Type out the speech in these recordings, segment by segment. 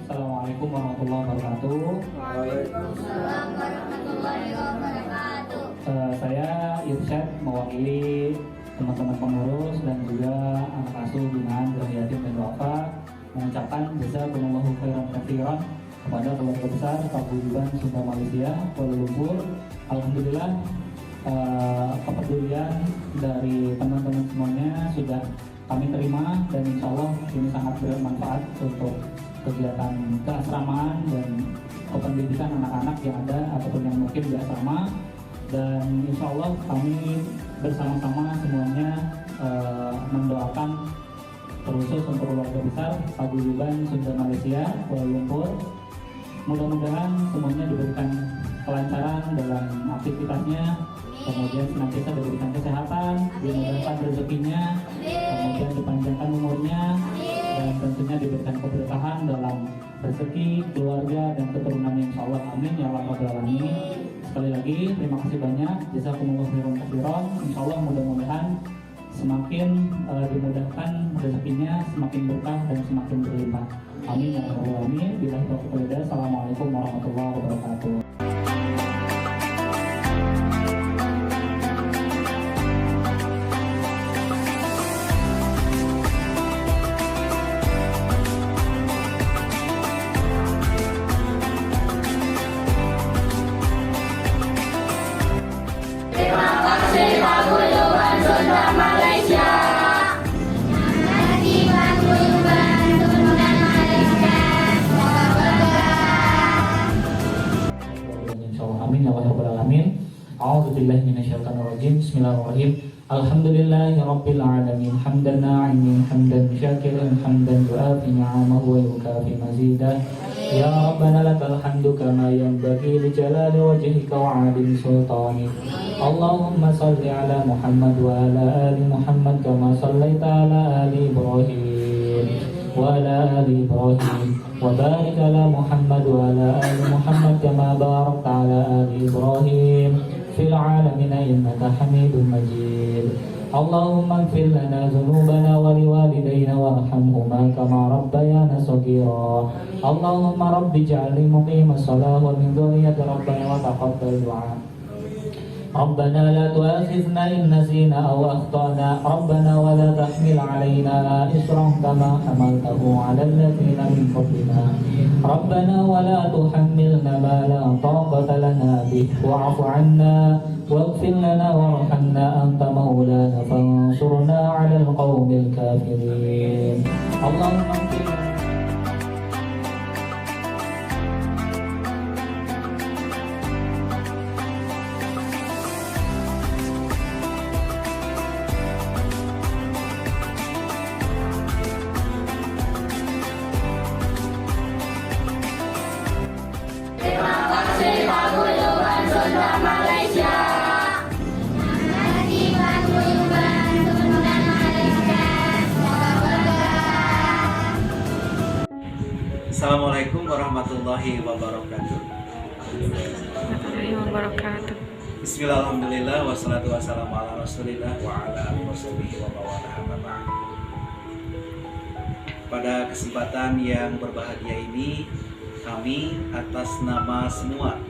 Assalamualaikum warahmatullahi wabarakatuh. Waalaikumsalam warahmatullahi wabarakatuh. Saya Irsyad mewakili teman-teman pengurus dan juga anak asuh binaan Gerai Yatim dan Duafa mengucapkan jazakumullahu khairan katsiran kepada keluarga besar Paguyuban Sunda Malaysia Kuala Lumpur. Alhamdulillah kepedulian dari teman-teman semuanya sudah kami terima dan insya Allah ini sangat bermanfaat untuk kegiatan keasramaan dan pendidikan anak-anak yang ada ataupun yang mungkin di asrama. Dan insya Allah kami bersama-sama semuanya mendoakan terkhusus untuk keluarga besar Paguyuban Sunda Malaysia Kuala Lumpur. Mudah-mudahan semuanya diberikan kelancaran dalam aktivitasnya, kemudian senantiasa diberikan kesehatan, dimudahkan rezekinya, kemudian dipanjangkan umurnya, dan tentunya diberikan keberkahan dalam rezeki, keluarga, dan keturunannya insya Allah. Amin ya rabbal alamin. Sekali lagi terima kasih banyak, jazakumullahu khairan katsiran. Insya Allah mudah-mudahan semakin dimudahkan rezekinya, semakin berkah dan semakin berlimpah. Amin ya rabbal alamin. Billahi taufiq wal hidayah. Assalamualaikum warahmatullahi wabarakatuh. Terima kasih Paguyuban Sunda Malaysia. Terima kasih Paguyuban Sunda Malaysia. Insyaallah. Amin ya rabbal alamin. A'udzubillahi minasyaitonir rajim. Bismillahirrahmanirrahim. Alhamdulillahi rabbil alamin. Hamdan na'imin, hamdan syakiran, hamdan yu'afi ni'amahu wa yukafi mazidah. Ya Rabbana lakal hamdu kama yanbaghi li jalali wajhika wa 'azimi sultanik. Allahumma shalli ala Muhammad wa ala ali Muhammad kama shallaita ala ali Ibrahim wa ala ali Ibrahim wa barik ala Muhammad wa ala ali Muhammad kama barakta ala ali Ibrahim fil 'alamin innaka Hamidum Majid. Allahumma ighfir lana dhunubana wa liwalidayna warhamhuma kama rabbayana shaghira. Allahumma rabbi ij'alni muqimas shalah wa min dhurriyyati rabbana wa taqabbal du'a. ربنا لا تؤاخذنا إن نسينا أو أخطأنا ربنا ولا تحمل علينا إصرا كما حملته على الذين من قبلنا ربنا ولا تحملنا ما لا طاقة لنا به واعف عنا واغفر لنا وارحمنا أنت مولانا فانصرنا على القوم الكافرين اللهم اغفر لنا. Terima kasih Paguyuban Sunda Malaysia. Terima kasih Paguyuban Sunda Malaysia. Assalamualaikum warahmatullahi wabarakatuh. Warahmatullahi wabarakatuh. Bismillah, alhamdulillah, wassalatu wassalamu ala rasulillah wa ala alihi washabihi wa mawalah amma ba'd. Pada kesempatan yang berbahagia ini, kami atas nama semua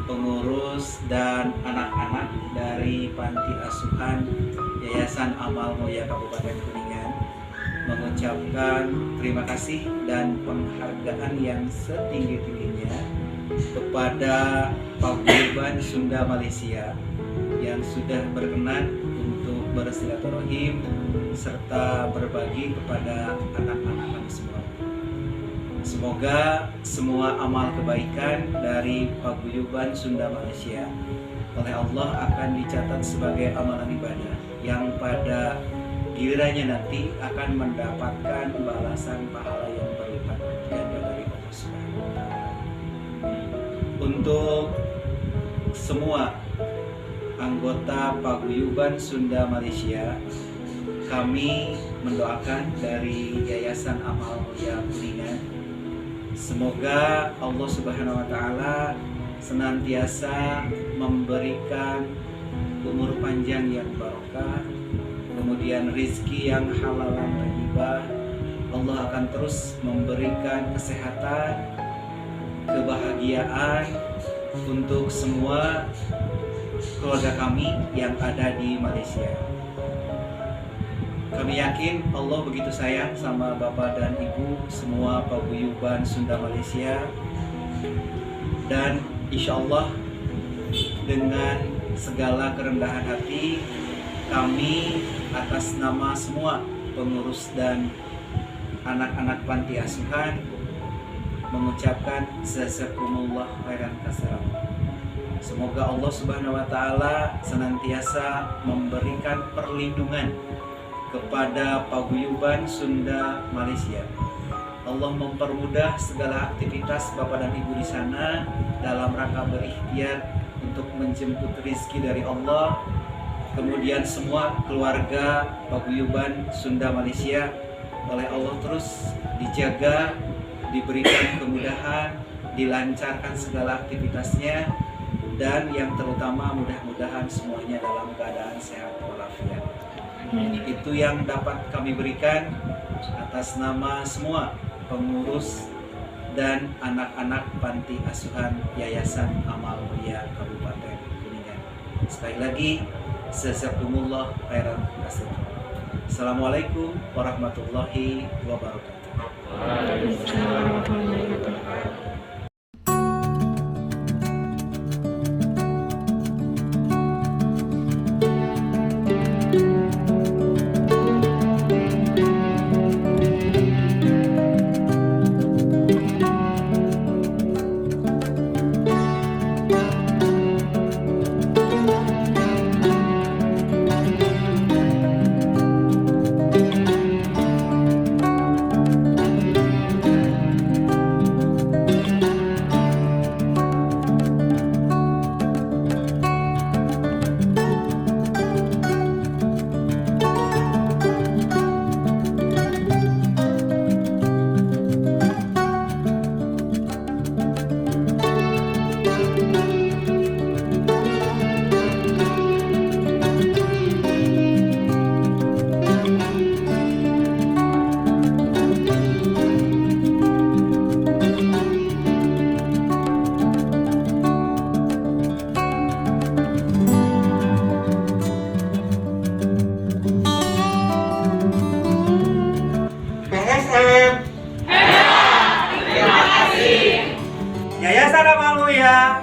pengurus dan anak-anak dari Panti Asuhan Yayasan Amal Mulia Kabupaten Kuningan mengucapkan terima kasih dan penghargaan yang setinggi-tingginya kepada Paguyuban Sunda Malaysia yang sudah berkenan untuk bersilaturahim serta berbagi kepada anak-anak kami semua. Semoga semua amal kebaikan dari Paguyuban Sunda Malaysia oleh Allah akan dicatat sebagai amalan ibadah yang pada gilirannya nanti akan mendapatkan balasan pahala yang berlipat ganda dari Allah Subhanahu wa Ta'ala. Untuk semua anggota Paguyuban Sunda Malaysia, kami mendoakan dari Yayasan Amal Mulia Kuningan, semoga Allah Subhanahu wa Ta'ala senantiasa memberikan umur panjang yang barokah, kemudian rizki yang halal dan thayyibah. Allah akan terus memberikan kesehatan, kebahagiaan untuk semua keluarga kami yang ada di Malaysia. Kami yakin Allah begitu sayang sama Bapak dan Ibu semua paguyuban Sunda Malaysia, dan insya Allah dengan segala kerendahan hati kami atas nama semua pengurus dan anak-anak panti asuhan mengucapkan jazakumullah khairan katsiran. Semoga Allah Subhanahu wa taala senantiasa memberikan perlindungan kepada paguyuban Sunda Malaysia. Allah mempermudah segala aktivitas Bapak dan Ibu di sana dalam rangka berikhtiar untuk menjemput rizki dari Allah. Kemudian semua keluarga paguyuban Sunda Malaysia oleh Allah terus dijaga, diberikan kemudahan, dilancarkan segala aktivitasnya, dan yang terutama mudah-mudahan semuanya dalam keadaan sehat walafiat. Itu yang dapat kami berikan atas nama semua pengurus dan anak-anak panti asuhan Yayasan Amal Mulia Kabupaten Kuningan. Sekali lagi, jazakumullah khairan katsiran. Assalamualaikum warahmatullahi wabarakatuh. Waalaikumsalam warahmatullahi wabarakatuh. Yayasan Amal Mulia.